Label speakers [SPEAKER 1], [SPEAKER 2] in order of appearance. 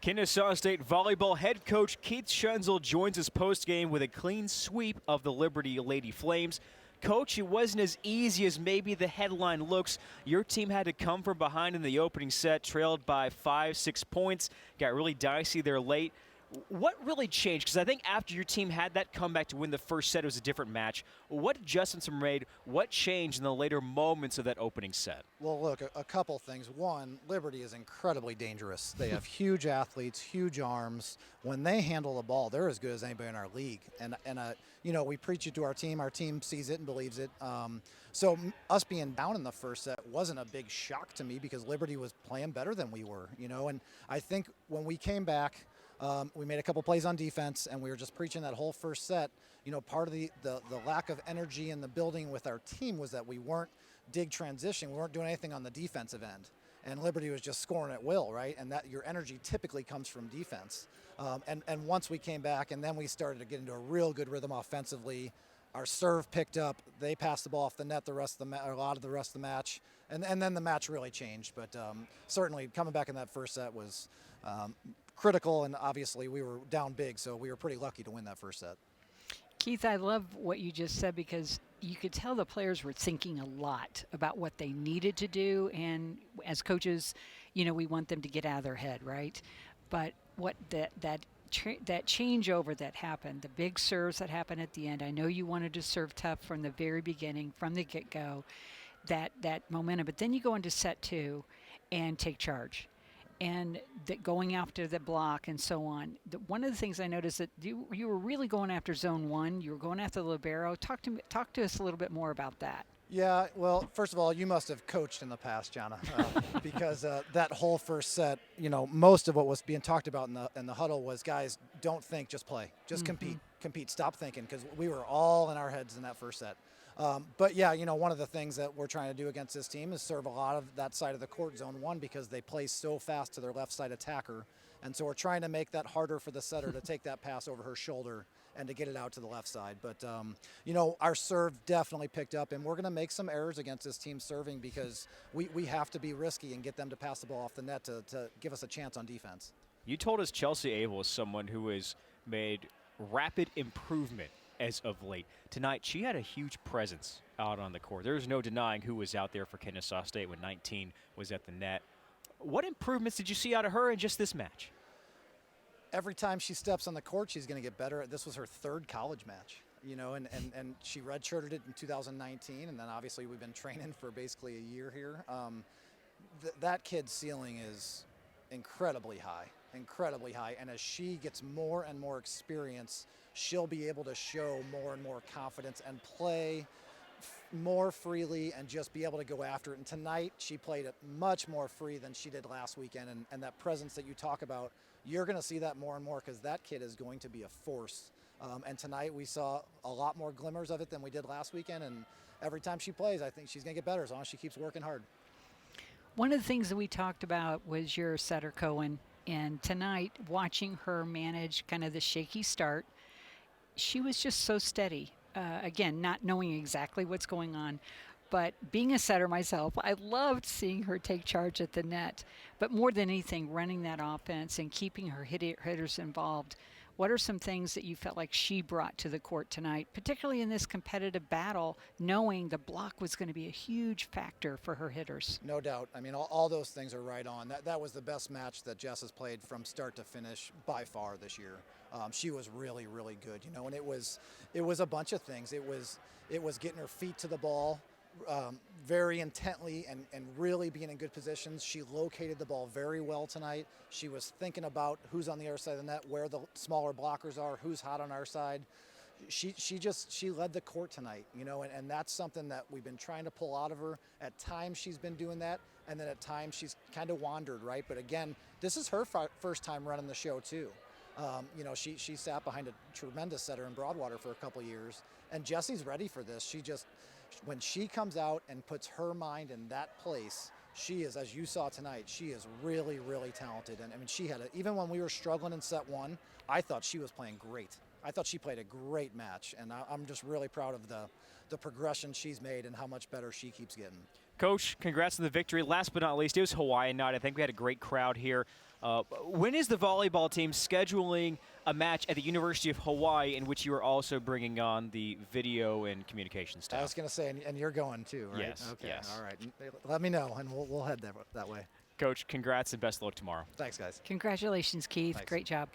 [SPEAKER 1] Kennesaw State volleyball head coach Keith Schenzel joins us post-game with a clean sweep of the Liberty Lady Flames. Coach, it wasn't as easy as maybe the headline looks. Your team had to come from behind in the opening set, trailed by 5-6 points, got really dicey there late. What really changed? Because I think after your team had that comeback to win the first set, it was a different match. What adjustments were made? What changed in the later moments of that opening set?
[SPEAKER 2] Well, look, a couple things. One, Liberty is incredibly dangerous. They have huge athletes, huge arms. When they handle the ball, they're as good as anybody in our league. And we preach it to our team. Our team sees it and believes it. So us being down in the first set wasn't a big shock to me because Liberty was playing better than we were. And I think when we came back, we made a couple plays on defense, and we were just preaching that whole first set. Part of the lack of energy in the building with our team was that we weren't dig transition. We weren't doing anything on the defensive end. And Liberty was just scoring at will, right? And that your energy typically comes from defense. And once we came back, and then we started to get into a real good rhythm offensively, our serve picked up. They passed the ball off the net a lot of the rest of the match. And then the match really changed. But certainly coming back in that first set was critical, and obviously we were down big, so we were pretty lucky to win that first set.
[SPEAKER 3] Keith, I love what you just said because you could tell the players were thinking a lot about what they needed to do, and as coaches, we want them to get out of their head, right? But what that changeover that happened, the big serves that happened at the end, I know you wanted to serve tough from the very beginning, from the get-go, that momentum, but then you go into set two and take charge. And going after the block and so on. One of the things I noticed that you were really going after zone one. You were going after the libero. Talk to us a little bit more about that.
[SPEAKER 2] Yeah, well, first of all, you must have coached in the past, Jana, because that whole first set, most of what was being talked about in the huddle was, guys, don't think, just play, just compete, stop thinking, because we were all in our heads in that first set. But yeah, one of the things that we're trying to do against this team is serve a lot of that side of the court, zone one, because they play so fast to their left side attacker. And so we're trying to make that harder for the setter to take that pass over her shoulder and to get it out to the left side. But, our serve definitely picked up, and we're going to make some errors against this team serving because we have to be risky and get them to pass the ball off the net to give us a chance on defense.
[SPEAKER 1] You told us Chelsea Abel is someone who has made rapid improvement as of late. Tonight, she had a huge presence out on the court. There's no denying who was out there for Kennesaw State when 19 was at the net. What improvements did you see out of her in just this match?
[SPEAKER 2] Every time she steps on the court, she's going to get better. This was her third college match, and she redshirted it in 2019, and then obviously we've been training for basically a year here. That kid's ceiling is incredibly high, and as she gets more and more experience, she'll be able to show more and more confidence and play more freely and just be able to go after it. And tonight, she played it much more free than she did last weekend, and that presence that you talk about, you're going to see that more and more because that kid is going to be a force. And tonight, we saw a lot more glimmers of it than we did last weekend, and every time she plays, I think she's going to get better as long as she keeps working hard.
[SPEAKER 3] One of the things that we talked about was your setter, Cohen, and tonight, watching her manage kind of the shaky start, she was just so steady. Again, not knowing exactly what's going on, but being a setter myself, I loved seeing her take charge at the net. But more than anything, running that offense and keeping her hitters involved. What are some things that you felt like she brought to the court tonight, particularly in this competitive battle, knowing the block was going to be a huge factor for her hitters?
[SPEAKER 2] No doubt. I mean, all those things are right on. That was the best match that Jess has played from start to finish by far this year. She was really, really good, and it was a bunch of things. It was getting her feet to the ball very intently and really being in good positions. She located the ball very well tonight. She was thinking about who's on the other side of the net, where the smaller blockers are, who's hot on our side. She led the court tonight, and that's something that we've been trying to pull out of her. At times she's been doing that, and then at times she's kind of wandered, right? But again, this is her first time running the show too. She sat behind a tremendous setter in Broadwater for a couple years, and Jessie's ready for this. When she comes out and puts her mind in that place, she is, as you saw tonight, she is really, really talented. And I mean, even when we were struggling in set one, I thought she was playing great. I thought she played a great match, and I'm just really proud of the progression she's made and how much better she keeps getting.
[SPEAKER 1] Coach, congrats on the victory. Last but not least, it was Hawaiian night. I think we had a great crowd here. When is the volleyball team scheduling a match at the University of Hawaii in which you are also bringing on the video and communication staff?
[SPEAKER 2] I was going to say, and you're going too, right?
[SPEAKER 1] Yes.
[SPEAKER 2] Okay.
[SPEAKER 1] Yes.
[SPEAKER 2] All right. Let me know, and we'll head that way.
[SPEAKER 1] Coach, congrats and best of luck tomorrow.
[SPEAKER 2] Thanks, guys.
[SPEAKER 3] Congratulations, Keith.
[SPEAKER 2] Thanks.
[SPEAKER 3] Great job.